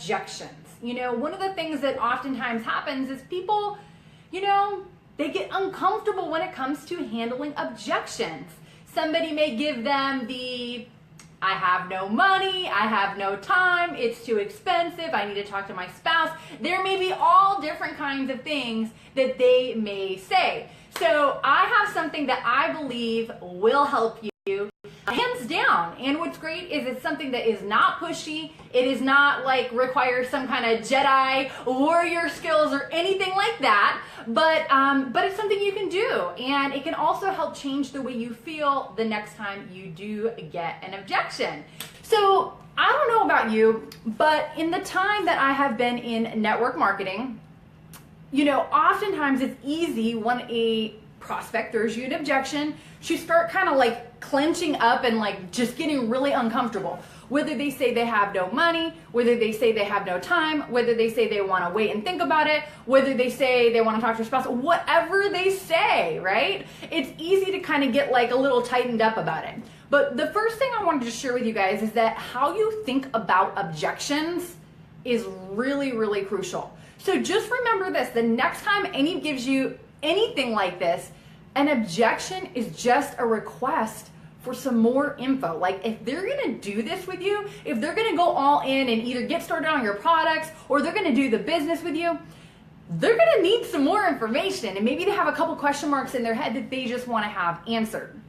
objections. One of the things that oftentimes happens is people, they get uncomfortable when it comes to handling objections. Somebody may give them the, I have no money, I have no time, it's too expensive, I need to talk to my spouse. There may be all different kinds of things that they may say. So I have something that I believe will help you hands down. And what's great is it's something that is not pushy. It is not like requires some kind of Jedi warrior skills or anything like that. But it's something you can do. And it can also help change the way you feel the next time you do get an objection. So I don't know about you, but in the time that I have been in network marketing, oftentimes it's easy when a prospect throws you an objection to start kind of like clenching up and like just getting really uncomfortable. Whether they say they have no money, whether they say they have no time, whether they say they want to wait and think about it, whether they say they want to talk to their spouse, whatever they say, right? It's easy to kind of get like a little tightened up about it. But the first thing I wanted to share with you guys is that how you think about objections is really, really crucial. So just remember this, the next time any gives you anything like this, an objection is just a request for some more info. Like if they're gonna do this with you, if they're gonna go all in and either get started on your products or they're gonna do the business with you, they're gonna need some more information, and maybe they have a couple question marks in their head that they just wanna have answered.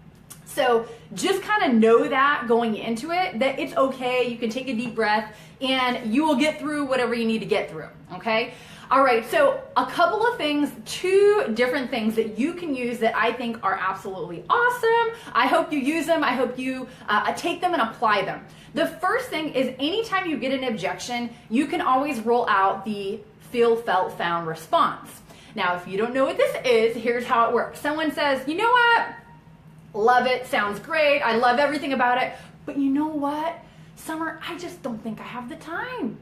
So just kind of know that going into it, that it's okay, you can take a deep breath and you will get through whatever you need to get through, okay? All right, so a couple of things, 2 different things that you can use that I think are absolutely awesome. I hope you use them. I hope you take them and apply them. The first thing is anytime you get an objection, you can always roll out the feel, felt, found response. Now, if you don't know what this is, here's how it works. Someone says, you know what? Love it, sounds great. I love everything about it. But you know what, Summer, I just don't think I have the time.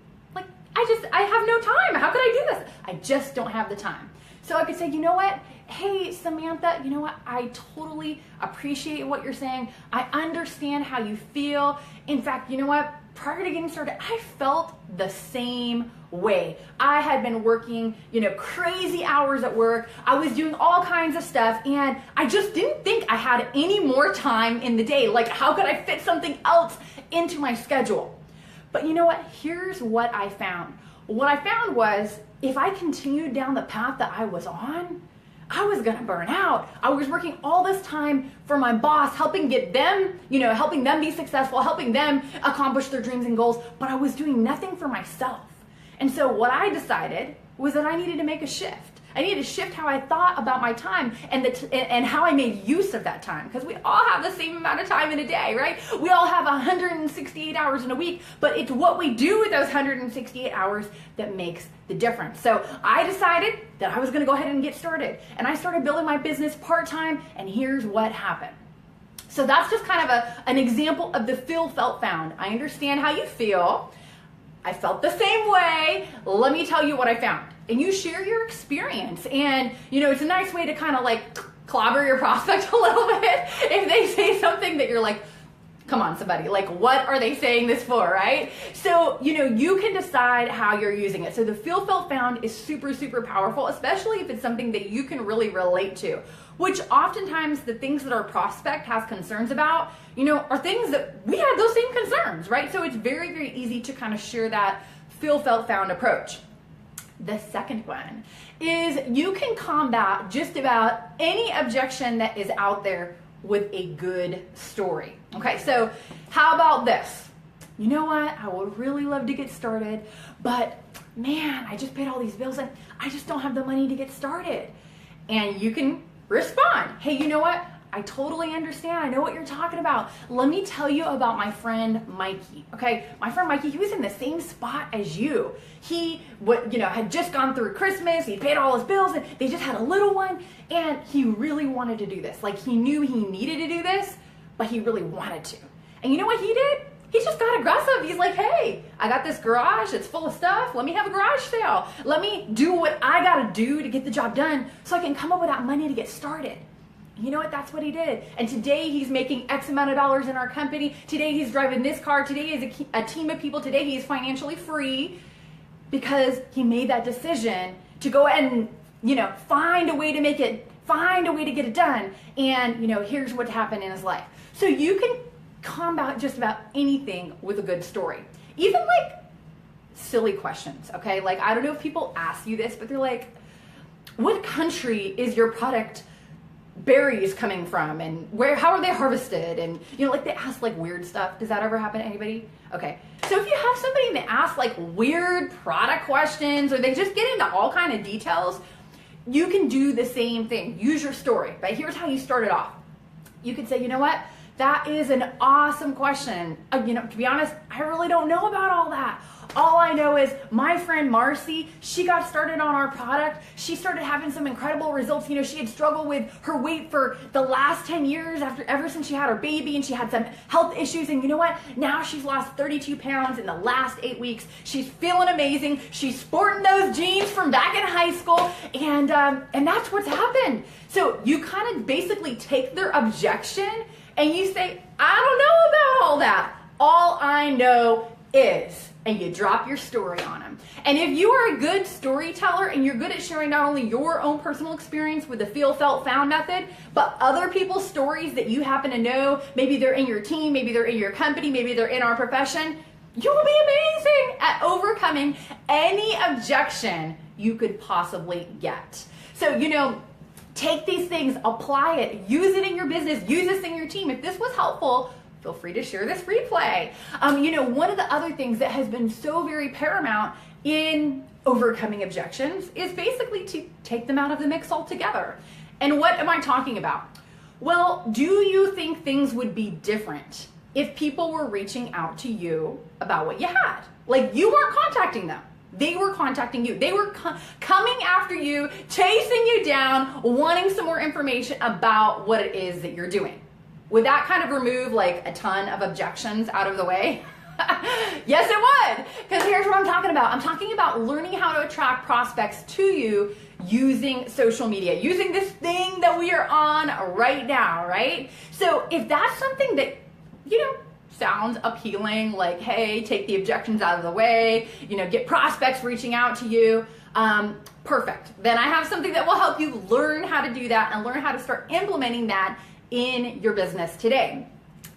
I have no time. How could I do this? I just don't have the time. So I could say, you know what? Hey, Samantha, you know what? I totally appreciate what you're saying. I understand how you feel. In fact, you know what? Prior to getting started, I felt the same way. I had been working, crazy hours at work. I was doing all kinds of stuff, and I just didn't think I had any more time in the day. Like, how could I fit something else into my schedule? But you know what? Here's what I found. What I found was if I continued down the path that I was on, I was gonna burn out. I was working all this time for my boss, helping get them, helping them be successful, helping them accomplish their dreams and goals, but I was doing nothing for myself. And so what I decided was that I needed to make a shift. I needed to shift how I thought about my time and how I made use of that time. Because we all have the same amount of time in a day, right? We all have 168 hours in a week, but it's what we do with those 168 hours that makes the difference. So I decided that I was gonna go ahead and get started. And I started building my business part-time, and here's what happened. So that's just kind of an example of the feel, felt, found. I understand how you feel. I felt the same way. Let me tell you what I found. And you share your experience. And, it's a nice way to kind of like clobber your prospect a little bit. If they say something that you're like, come on, somebody, like, what are they saying this for, right? So, you can decide how you're using it. So the feel, felt, found is super, super powerful, especially if it's something that you can really relate to, which oftentimes the things that our prospect has concerns about, are things that we have those same concerns, right? So it's very, very easy to kind of share that feel, felt, found approach. The second one is you can combat just about any objection that is out there with a good story. Okay, so how about this? You know what? I would really love to get started, but man, I just paid all these bills and I just don't have the money to get started. And you can respond, hey, you know what? I totally understand. I know what you're talking about. Let me tell you about my friend Mikey. Okay, my friend Mikey, he was in the same spot as you. He had just gone through Christmas. He paid all his bills, and they just had a little one. And he really wanted to do this. Like, he knew he needed to do this, but he really wanted to. And you know what he did? He just got aggressive. He's like, hey, I got this garage. It's full of stuff. Let me have a garage sale. Let me do what I got to do to get the job done so I can come up with that money to get started. You know what? That's what he did. And today he's making X amount of dollars in our company. Today he's driving this car. Today he has a team of people. Today he is financially free. because he made that decision to go ahead and, find a way to get it done. And, here's what happened in his life. So you can combat just about anything with a good story. Even like silly questions, okay? Like, I don't know if people ask you this, but they're like, what country is your product berries coming from, and how are they harvested? And like they ask like weird stuff. Does that ever happen to anybody? Okay. So if you have somebody that asks like weird product questions, or they just get into all kind of details, you can do the same thing. Use your story, but here's how you start it off. You could say, you know what? That is an awesome question. To be honest, I really don't know about all that. All I know is my friend Marcy, she got started on our product. She started having some incredible results. She had struggled with her weight for the last 10 years ever since she had her baby, and she had some health issues. And you know what? Now she's lost 32 pounds in the last 8 weeks. She's feeling amazing. She's sporting those jeans from back in high school. And that's what's happened. So you kind of basically take their objection and you say, I don't know about all that. All I know is, and you drop your story on them. And if you are a good storyteller and you're good at sharing not only your own personal experience with the feel, felt, found method, but other people's stories that you happen to know, maybe they're in your team, maybe they're in your company, maybe they're in our profession, you will be amazing at overcoming any objection you could possibly get. So, take these things, apply it, use it in your business, use this in your team. If this was helpful, feel free to share this replay. One of the other things that has been so very paramount in overcoming objections is basically to take them out of the mix altogether. And what am I talking about? Well, do you think things would be different if people were reaching out to you about what you had? Like, you weren't contacting them. They were contacting you. They were coming after you, chasing you down, wanting some more information about what it is that you're doing. Would that kind of remove like a ton of objections out of the way? Yes, it would. Because here's what I'm talking about. I'm talking about learning how to attract prospects to you using social media, using this thing that we are on right now, right? So if that's something that, sounds appealing, like, hey, take the objections out of the way, get prospects reaching out to you, perfect. Then I have something that will help you learn how to do that and learn how to start implementing that in your business today.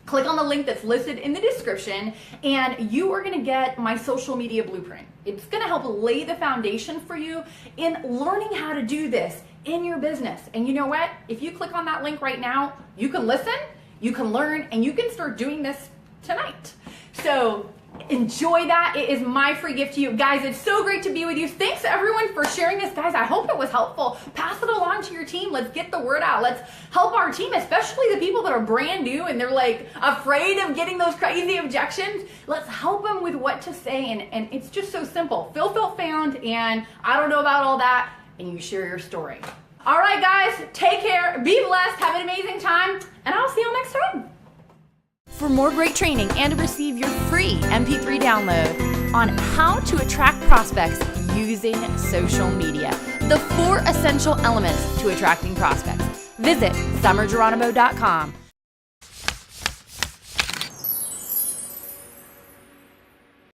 Click on the link that's listed in the description and you are gonna get my social media blueprint. It's gonna help lay the foundation for you in learning how to do this in your business. And you know what? If you click on that link right now, you can listen, you can learn, and you can start doing this tonight. So enjoy that. It is my free gift to you. Guys, it's so great to be with you. Thanks everyone for sharing this. Guys, I hope it was helpful. Pass it along to your team. Let's get the word out. Let's help our team, especially the people that are brand new and they're like afraid of getting those crazy objections. Let's help them with what to say. And it's just so simple. Feel, found, and I don't know about all that. And you share your story. All right, guys, take care. Be blessed. Have an amazing time. And I'll see you next time. For more great training and to receive your free MP3 download on how to attract prospects using social media, the 4 essential elements to attracting prospects, visit summergeronimo.com.